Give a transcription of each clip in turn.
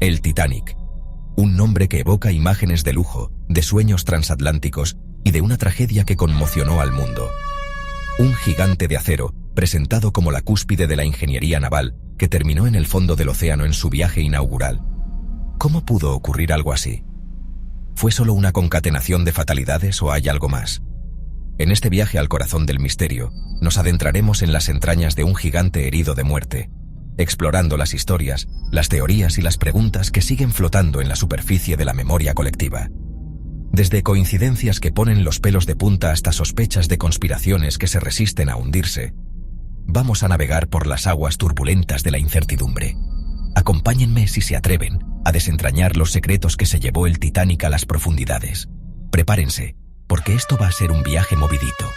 El Titanic. Un nombre que evoca imágenes de lujo, de sueños transatlánticos y de una tragedia que conmocionó al mundo. Un gigante de acero, presentado como la cúspide de la ingeniería naval, que terminó en el fondo del océano en su viaje inaugural. ¿Cómo pudo ocurrir algo así? ¿Fue solo una concatenación de fatalidades o hay algo más? En este viaje al corazón del misterio, nos adentraremos en las entrañas de un gigante herido de muerte, explorando las historias, las teorías y las preguntas que siguen flotando en la superficie de la memoria colectiva. Desde coincidencias que ponen los pelos de punta hasta sospechas de conspiraciones que se resisten a hundirse, vamos a navegar por las aguas turbulentas de la incertidumbre. Acompáñenme, si se atreven, a desentrañar los secretos que se llevó el Titanic a las profundidades. Prepárense, porque esto va a ser un viaje movidito.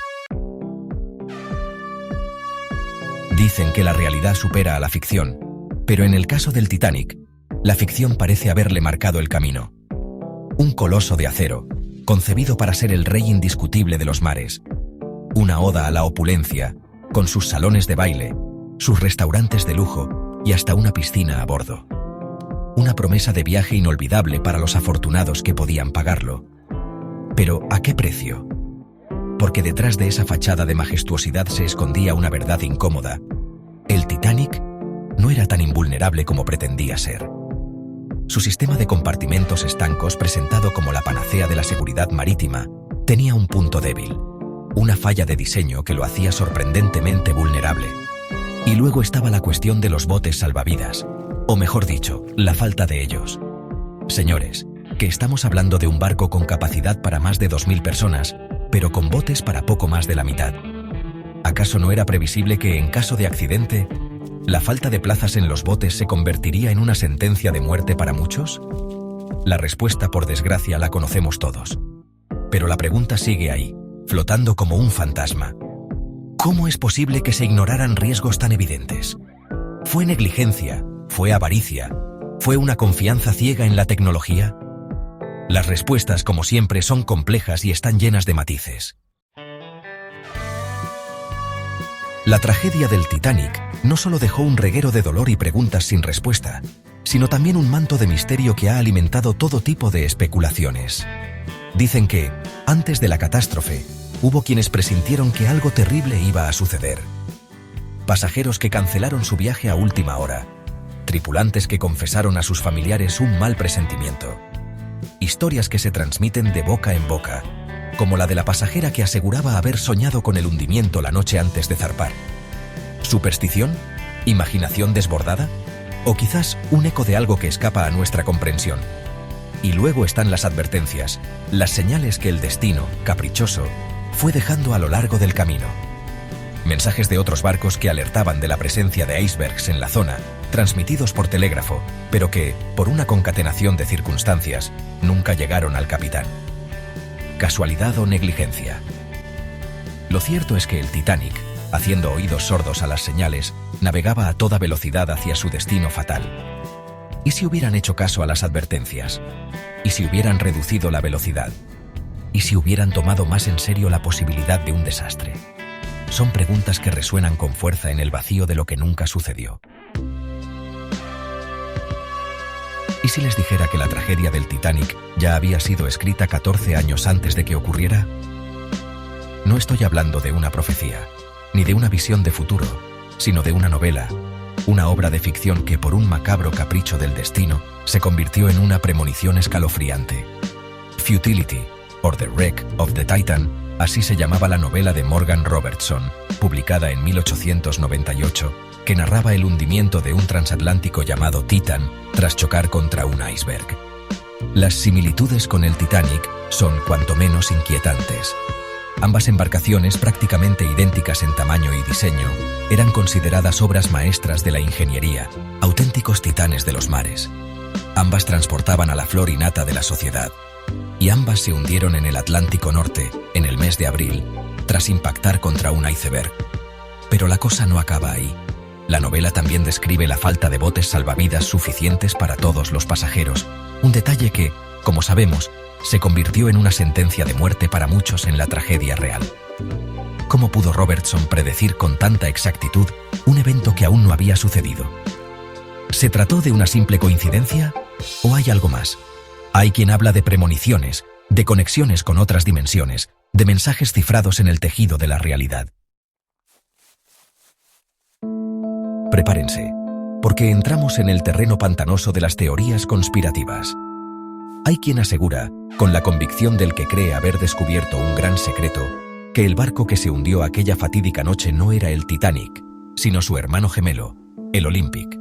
Dicen que la realidad supera a la ficción, pero en el caso del Titanic, la ficción parece haberle marcado el camino. Un coloso de acero, concebido para ser el rey indiscutible de los mares. Una oda a la opulencia, con sus salones de baile, sus restaurantes de lujo y hasta una piscina a bordo. Una promesa de viaje inolvidable para los afortunados que podían pagarlo. Pero, ¿a qué precio? Porque detrás de esa fachada de majestuosidad se escondía una verdad incómoda. El Titanic no era tan invulnerable como pretendía ser. Su sistema de compartimentos estancos, presentado como la panacea de la seguridad marítima, tenía un punto débil, una falla de diseño que lo hacía sorprendentemente vulnerable. Y luego estaba la cuestión de los botes salvavidas, o mejor dicho, la falta de ellos. Señores, que estamos hablando de un barco con capacidad para más de 2000 personas, pero con botes para poco más de la mitad. ¿Acaso no era previsible que, en caso de accidente, la falta de plazas en los botes se convertiría en una sentencia de muerte para muchos? La respuesta, por desgracia, la conocemos todos. Pero la pregunta sigue ahí, flotando como un fantasma. ¿Cómo es posible que se ignoraran riesgos tan evidentes? ¿Fue negligencia? ¿Fue avaricia? ¿Fue una confianza ciega en la tecnología? Las respuestas, como siempre, son complejas y están llenas de matices. La tragedia del Titanic no solo dejó un reguero de dolor y preguntas sin respuesta, sino también un manto de misterio que ha alimentado todo tipo de especulaciones. Dicen que, antes de la catástrofe, hubo quienes presintieron que algo terrible iba a suceder. Pasajeros que cancelaron su viaje a última hora, tripulantes que confesaron a sus familiares un mal presentimiento. Historias que se transmiten de boca en boca, como la de la pasajera que aseguraba haber soñado con el hundimiento la noche antes de zarpar. ¿Superstición? ¿Imaginación desbordada? ¿O quizás un eco de algo que escapa a nuestra comprensión? Y luego están las advertencias, las señales que el destino, caprichoso, fue dejando a lo largo del camino. Mensajes de otros barcos que alertaban de la presencia de icebergs en la zona, transmitidos por telégrafo, pero que, por una concatenación de circunstancias, nunca llegaron al capitán. ¿Casualidad o negligencia? Lo cierto es que el Titanic, haciendo oídos sordos a las señales, navegaba a toda velocidad hacia su destino fatal. ¿Y si hubieran hecho caso a las advertencias? ¿Y si hubieran reducido la velocidad? ¿Y si hubieran tomado más en serio la posibilidad de un desastre? Son preguntas que resuenan con fuerza en el vacío de lo que nunca sucedió. ¿Y si les dijera que la tragedia del Titanic ya había sido escrita 14 años antes de que ocurriera? No estoy hablando de una profecía, ni de una visión de futuro, sino de una novela, una obra de ficción que por un macabro capricho del destino se convirtió en una premonición escalofriante. Futility, or The Wreck of the Titan, así se llamaba la novela de Morgan Robertson, publicada en 1898, que narraba el hundimiento de un transatlántico llamado Titan tras chocar contra un iceberg. Las similitudes con el Titanic son cuanto menos inquietantes. Ambas embarcaciones, prácticamente idénticas en tamaño y diseño, eran consideradas obras maestras de la ingeniería, auténticos titanes de los mares. Ambas transportaban a la flor y nata de la sociedad, y ambas se hundieron en el Atlántico Norte, en el mes de abril, tras impactar contra un iceberg. Pero la cosa no acaba ahí. La novela también describe la falta de botes salvavidas suficientes para todos los pasajeros, un detalle que, como sabemos, se convirtió en una sentencia de muerte para muchos en la tragedia real. ¿Cómo pudo Robertson predecir con tanta exactitud un evento que aún no había sucedido? ¿Se trató de una simple coincidencia ¿O hay algo más? Hay quien habla de premoniciones, de conexiones con otras dimensiones, de mensajes cifrados en el tejido de la realidad. Prepárense, porque entramos en el terreno pantanoso de las teorías conspirativas. Hay quien asegura, con la convicción del que cree haber descubierto un gran secreto, que el barco que se hundió aquella fatídica noche no era el Titanic, sino su hermano gemelo, el Olympic.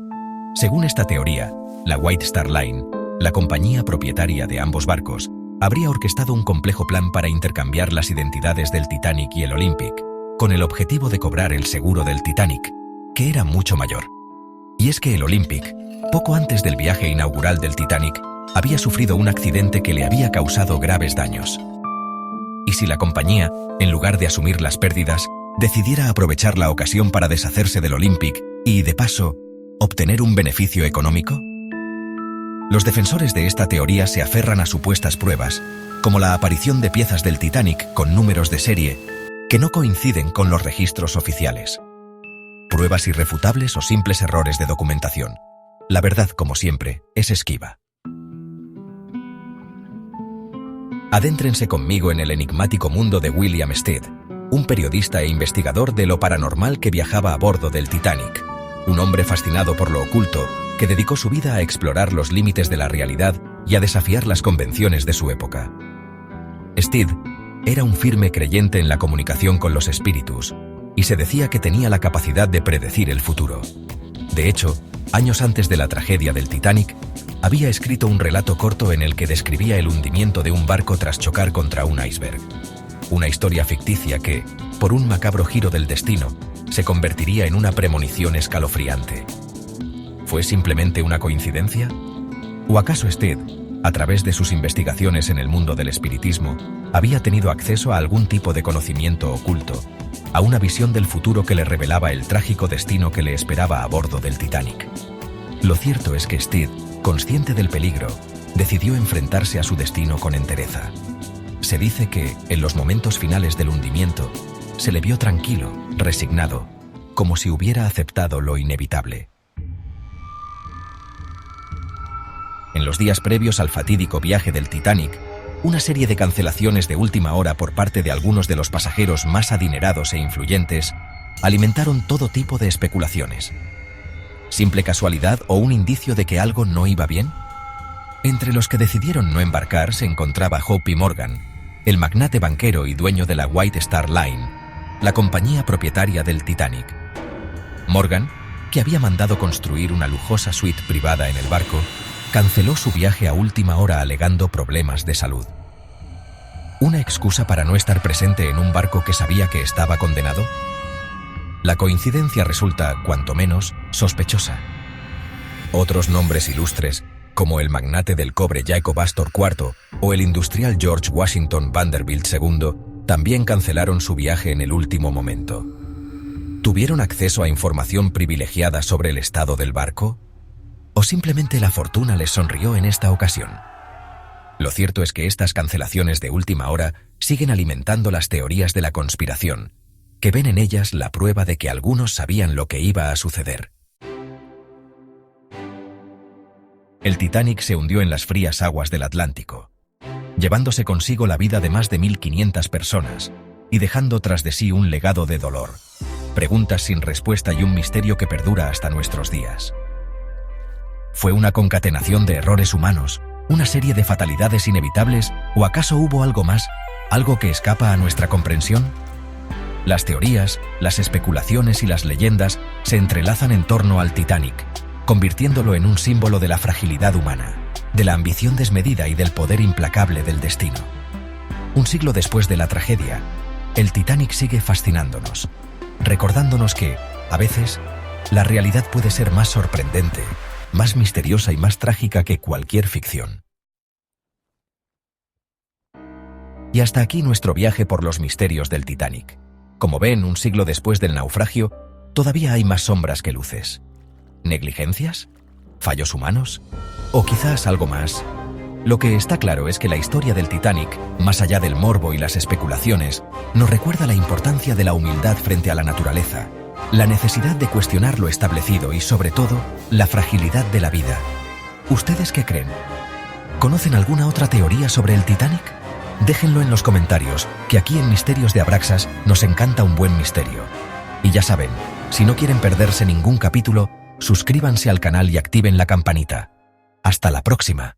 Según esta teoría, la White Star Line, la compañía propietaria de ambos barcos, habría orquestado un complejo plan para intercambiar las identidades del Titanic y el Olympic, con el objetivo de cobrar el seguro del Titanic, que era mucho mayor. Y es que el Olympic, poco antes del viaje inaugural del Titanic, había sufrido un accidente que le había causado graves daños. ¿Y si la compañía, en lugar de asumir las pérdidas, decidiera aprovechar la ocasión para deshacerse del Olympic y, de paso, obtener un beneficio económico? Los defensores de esta teoría se aferran a supuestas pruebas, como la aparición de piezas del Titanic con números de serie que no coinciden con los registros oficiales. Pruebas irrefutables o simples errores de documentación. La verdad, como siempre, es esquiva. Adéntrense conmigo en el enigmático mundo de William Stead, un periodista e investigador de lo paranormal que viajaba a bordo del Titanic, un hombre fascinado por lo oculto que dedicó su vida a explorar los límites de la realidad y a desafiar las convenciones de su época. Stead era un firme creyente en la comunicación con los espíritus y se decía que tenía la capacidad de predecir el futuro. De hecho, años antes de la tragedia del Titanic, había escrito un relato corto en el que describía el hundimiento de un barco tras chocar contra un iceberg. Una historia ficticia que, por un macabro giro del destino, se convertiría en una premonición escalofriante. ¿Fue simplemente una coincidencia? ¿O acaso Stead, a través de sus investigaciones en el mundo del espiritismo, había tenido acceso a algún tipo de conocimiento oculto, a una visión del futuro que le revelaba el trágico destino que le esperaba a bordo del Titanic? Lo cierto es que Stead, consciente del peligro, decidió enfrentarse a su destino con entereza. Se dice que, en los momentos finales del hundimiento, se le vio tranquilo, resignado, como si hubiera aceptado lo inevitable. En los días previos al fatídico viaje del Titanic, una serie de cancelaciones de última hora por parte de algunos de los pasajeros más adinerados e influyentes alimentaron todo tipo de especulaciones. ¿Simple casualidad o un indicio de que algo no iba bien? Entre los que decidieron no embarcar se encontraba J.P. Morgan, el magnate banquero y dueño de la White Star Line, la compañía propietaria del Titanic. Morgan, que había mandado construir una lujosa suite privada en el barco, canceló su viaje a última hora alegando problemas de salud. ¿Una excusa para no estar presente en un barco que sabía que estaba condenado? La coincidencia resulta, cuanto menos, sospechosa. Otros nombres ilustres, como el magnate del cobre Jacob Astor IV o el industrial George Washington Vanderbilt II, también cancelaron su viaje en el último momento. ¿Tuvieron acceso a información privilegiada sobre el estado del barco? ¿O simplemente la fortuna les sonrió en esta ocasión? Lo cierto es que estas cancelaciones de última hora siguen alimentando las teorías de la conspiración, que ven en ellas la prueba de que algunos sabían lo que iba a suceder. El Titanic se hundió en las frías aguas del Atlántico, llevándose consigo la vida de más de 1.500 personas y dejando tras de sí un legado de dolor, preguntas sin respuesta y un misterio que perdura hasta nuestros días. ¿Fue una concatenación de errores humanos, una serie de fatalidades inevitables, o acaso hubo algo más, algo que escapa a nuestra comprensión? Las teorías, las especulaciones y las leyendas se entrelazan en torno al Titanic, convirtiéndolo en un símbolo de la fragilidad humana, de la ambición desmedida y del poder implacable del destino. Un siglo después de la tragedia, el Titanic sigue fascinándonos, recordándonos que, a veces, la realidad puede ser más sorprendente, más misteriosa y más trágica que cualquier ficción. Y hasta aquí nuestro viaje por los misterios del Titanic. Como ven, un siglo después del naufragio, todavía hay más sombras que luces. ¿Negligencias? ¿Fallos humanos? ¿O quizás algo más? Lo que está claro es que la historia del Titanic, más allá del morbo y las especulaciones, nos recuerda la importancia de la humildad frente a la naturaleza, la necesidad de cuestionar lo establecido y, sobre todo, la fragilidad de la vida. ¿Ustedes qué creen? ¿Conocen alguna otra teoría sobre el Titanic? Déjenlo en los comentarios, que aquí en Misterios de Abraxas nos encanta un buen misterio. Y ya saben, si no quieren perderse ningún capítulo, suscríbanse al canal y activen la campanita. ¡Hasta la próxima!